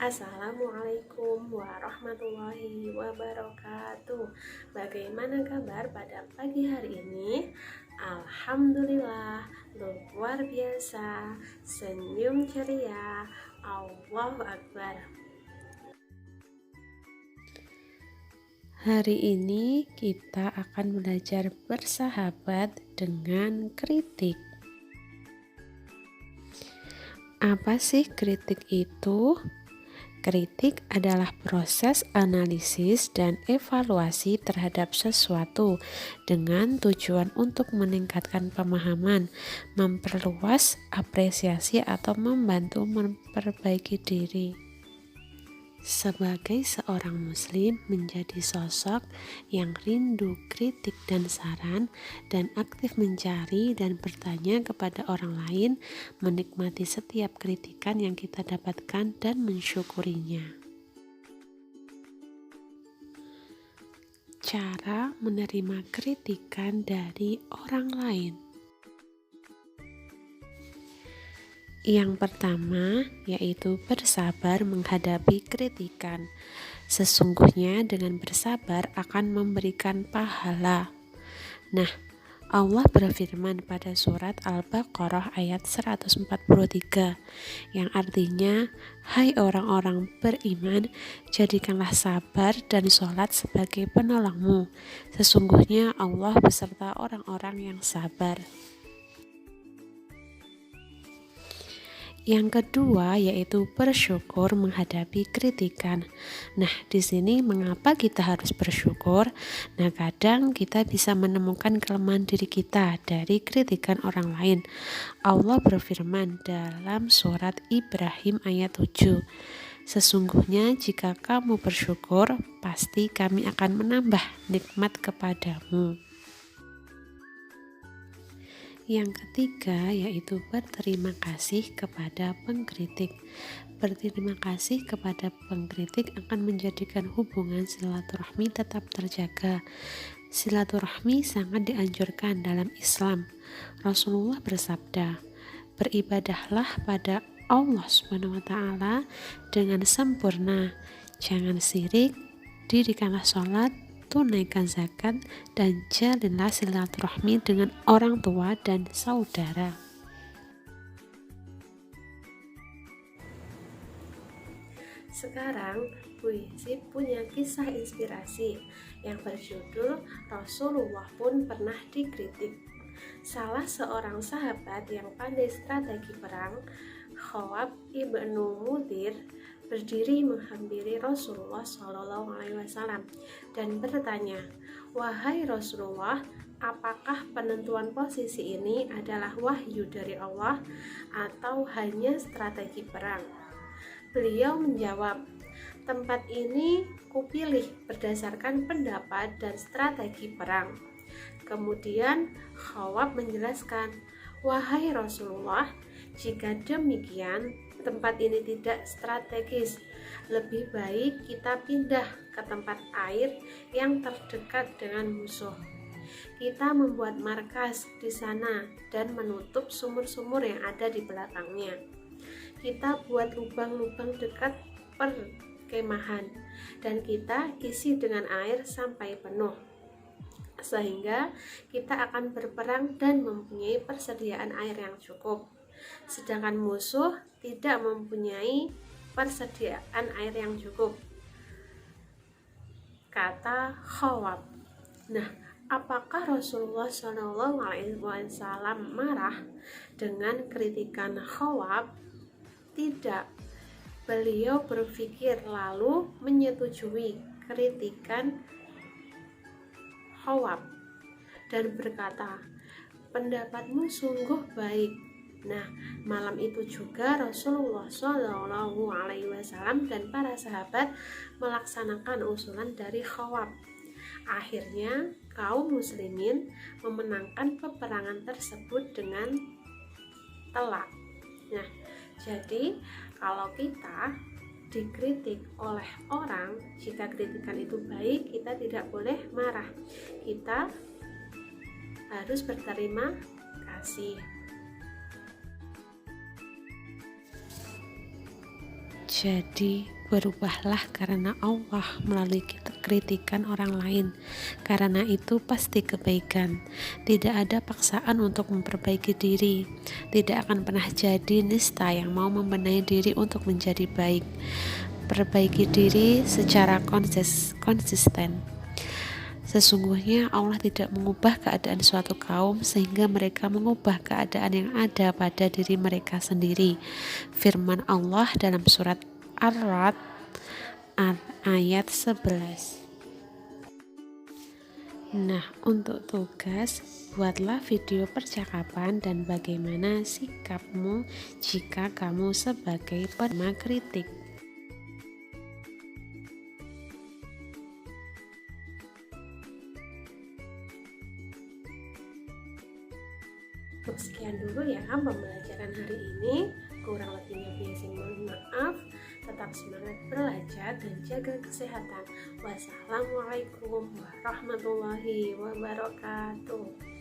Assalamualaikum warahmatullahi wabarakatuh. Bagaimana kabar pada pagi hari ini? Alhamdulillah, luar biasa, senyum ceria, Allahu Akbar. Hari ini kita akan belajar bersahabat dengan kritik. Apa sih kritik itu? Kritik adalah proses analisis dan evaluasi terhadap sesuatu dengan tujuan untuk meningkatkan pemahaman, memperluas apresiasi atau membantu memperbaiki diri. Sebagai seorang muslim menjadi sosok yang rindu kritik dan saran dan aktif mencari dan bertanya kepada orang lain, menikmati setiap kritikan yang kita dapatkan dan mensyukurinya. Cara menerima kritikan dari orang lain. Yang pertama yaitu bersabar menghadapi kritikan. Sesungguhnya dengan bersabar akan memberikan pahala. Nah, Allah berfirman pada surat Al-Baqarah ayat 143 yang artinya, hai orang-orang beriman, jadikanlah sabar dan sholat sebagai penolongmu. Sesungguhnya Allah beserta orang-orang yang sabar. Yang kedua yaitu bersyukur menghadapi kritikan. Nah, di sini mengapa kita harus bersyukur? Nah, kadang kita bisa menemukan kelemahan diri kita dari kritikan orang lain. Allah berfirman dalam surat Ibrahim ayat 7. Sesungguhnya jika kamu bersyukur, pasti kami akan menambah nikmat kepadamu. Yang ketiga yaitu berterima kasih kepada pengkritik. Berterima kasih kepada pengkritik akan menjadikan hubungan silaturahmi tetap terjaga. Silaturahmi sangat dianjurkan dalam Islam. Rasulullah bersabda, beribadahlah pada Allah SWT dengan sempurna. Jangan sirik, dirikanlah sholat, tunaikan zakat, dan jalinlah silaturahmi dengan orang tua dan saudara. Sekarang Bu Yesi punya kisah inspirasi yang berjudul Rasulullah pun pernah dikritik. Salah seorang sahabat yang pandai strategi perang, Khawab ibnu Mudir, berdiri menghampiri Rasulullah SAW dan bertanya, wahai Rasulullah, apakah penentuan posisi ini adalah wahyu dari Allah atau hanya strategi perang? Beliau menjawab, tempat ini kupilih berdasarkan pendapat dan strategi perang. Kemudian Khawab menjelaskan, wahai Rasulullah, jika demikian tempat ini tidak strategis, lebih baik kita pindah ke tempat air yang terdekat dengan musuh. Kita membuat markas di sana dan menutup sumur-sumur yang ada di belakangnya. Kita buat lubang-lubang dekat perkemahan dan kita isi dengan air sampai penuh, sehingga kita akan berperang dan mempunyai persediaan air yang cukup, sedangkan musuh tidak mempunyai persediaan air yang cukup, kata Khawab. Nah, apakah Rasulullah SAW marah dengan kritikan Khawab? Tidak. Beliau berpikir lalu menyetujui kritikan Khawab dan berkata, pendapatmu sungguh baik. Nah, malam itu juga Rasulullah SAW dan para sahabat melaksanakan usulan dari Khawab. Akhirnya kaum muslimin memenangkan peperangan tersebut dengan telak. Nah, jadi kalau kita dikritik oleh orang, jika kritikan itu baik, kita tidak boleh marah. Kita harus berterima kasih. Jadi berubahlah karena Allah melalui kritikan orang lain. Karena itu pasti kebaikan. Tidak ada paksaan untuk memperbaiki diri. Tidak akan pernah jadi nista yang mau membenahi diri untuk menjadi baik. Perbaiki diri secara konsisten. Sesungguhnya Allah tidak mengubah keadaan suatu kaum sehingga mereka mengubah keadaan yang ada pada diri mereka sendiri. Firman Allah dalam surat Ar-Ra'd ayat 11. Nah, untuk tugas, buatlah video percakapan dan bagaimana sikapmu jika kamu sebagai penerima kritik. Sekian dulu ya pembelajaran hari ini. Kurang lebihnya biasa mohon maaf. Tetap semangat belajar dan jaga kesehatan. Wassalamualaikum warahmatullahi wabarakatuh.